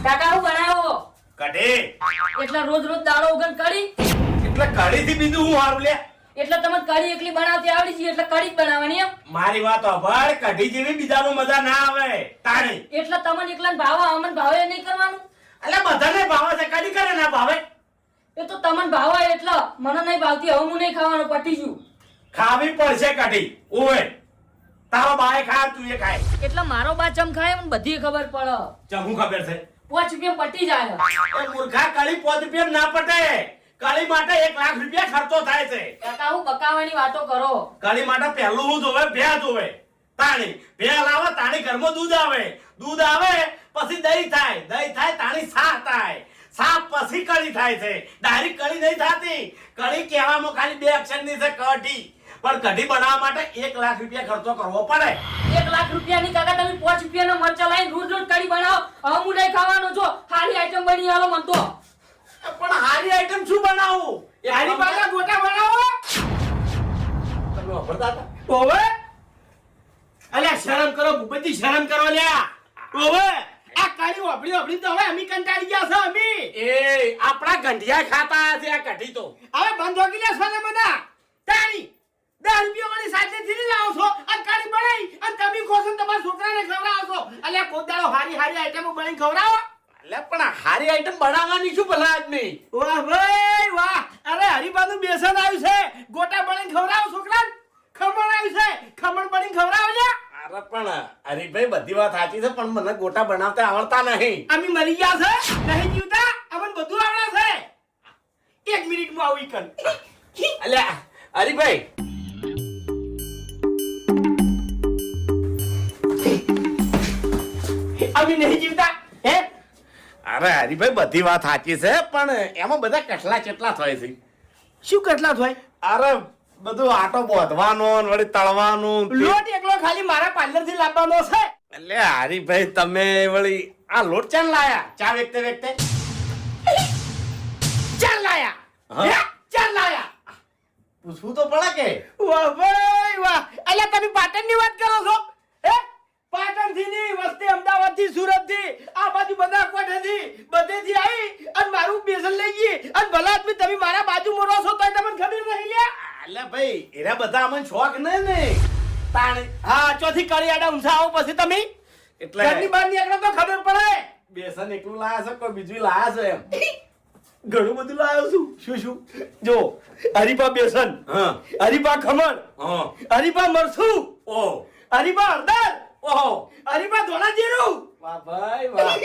કાકા હું બનાવ્યો કઢી એટલે રોજ રોજ દાડો ઉગન કઢી એટલે કઢી થી બીજું હું હારું લે એટલે તમને કઢી એકલી બનાવતી આવડી છે એટલે કઢી જ બનાવવાની એમ મારી વાત સાંભળ કઢી જેવી બીજામાં મજા ના આવે તાણી એટલે તમને એકલા ભાવે અમને ભાવે નહીં કરવાનું એટલે બધાને ભાવે છે કઢી કરે ના ભાવે એ તો તમને ભાવે એટલે મને નહીં ભાવતી હવે હું નહીં ખાવાનું પટી ગયું ખાવી પડશે કઢી ઓય તારો બાય ખા તું એ ખાય એટલે મારો બા ચમ ખાય મને બધી ખબર પડે ચમુ ખબર છે 5 રૂપિયા પટી જાય એ મૂર્ખા કઢી 5 રૂપિયા ના પટે કઢી માટે 1 લાખ રૂપિયા ખર્ચો થાય છે કાકા હું બકાવાની વાતો કરો કઢી માટે પહેલું હું જોવે ભે જોવે તાણી ભે લાવે તાણી ઘરમાં દૂધ આવે પછી દહીં થાય તાણી શાક થાય શાક પછી કઢી થાય છે ડાયરેક્ટ કઢી નહીં થતી કઢી કહેવામાં ખાલી 2 અક્ષરની છે કઢી પણ કઢી બનાવવા માટે 1 લાખ રૂપિયા ખર્ચો કરવો પડે 1 લાખ રૂપિયાની કાકા તમે 5 રૂપિયાનો મરચા લાવીને રોજ રોજ કઢી બનાવો હવે હું નહીં ખાવાનો છો સારી આઈટમ બની આલો મન તો પણ હારી આઈટમ શું બનાવું એ હારી પાકા ગોટા બનાવો તમે વાપરતા હતા ઓવે અલ્યા શરમ કરો ભૂપતજી શરમ કરો લ્યા ઓવે આ કાળી વાપડી તો હવે અમી કંટાળી ગયા છે અમી એ આપણા ગંઢિયા ખાતા છે આ કઢી તો હવે બંધ હોકી લે સોને બધા તાણી 10 રૂપિયા વાળી સાથે થી લાવો છો અને કાળી બનાવી અને તમે ખોસો તમારા છોકરાને ખવડાવો છો અલ્યા કોદાળો હારી આઈટમો બનાવી ખવડાવો એટલે પણ હારી આઈટમ બનાવવાની શું ભલા આદમી વાહ ભાઈ વાહ અરે હરીબાનું બેસન આવ્યું છે ગોટા બનાવીને ખવડાવો છોકરાને ખમણ આવ્યું છે ખમણ બનાવીને ખવડાવો લે અરે પણ હરીભાઈ બધી વાત સાચી છે પણ મને ગોટા બનાવતા આવડતા નહીં અમે મરી ગયા છે નહીં જીવતા અમને બધું આવડે છે 1 મિનિટમાં આવું કર અલ્યા હરીભાઈ અમે નહીં જીવતા હે અરે હરીભાઈ બધી વાત સાચી છે પણ એમાં બધા કેટલા થાય છે શું કેટલા થાય અરે બધું આટો બોધવાનો ને વળી તળવાનું લોટ એકલો ખાલી મારા પાર્લર થી લાવવાનો છે એટલે હરીભાઈ તમે વળી આ લોટ ચાલ લાયા ચા વેકતે ચાલ લાયા ચાલ લાયા પૂછવું તો પડે કે વાહ ભાઈ વાહ અલ્યા તમે પાટણ ની વાત કરો છો હે પાટણ થી ની વસ્તી અમદાવાદ થી સુરત થી આ બાજુ બધા કોઠેથી બધેથી આવી અને મારું બેસન લઈ ગઈ અને ભલા આદમી તમે મારા બાજુ મોરો છો તો તમને ખબર નહીં લ્યા અલ્યા ભાઈ એરા બધા અમને શોખ ને તાણ હા ચોથી કળી આડા ઊંસા આવો પછી તમે એટલે ઘરની બહાર નીકળો તો ખબર પડે બેસન એકલું લાયા છે કોઈ બીજું લાયા છે એમ ઘણું બધું લાવ્યો છું શું જો હરીપા બેસન હા હરીપા ખમણ હા હરીપા મરસું ઓ હરીપા હળદર ઓહો હરીપા ધોળા જીરું વાહ ભાઈ વાહ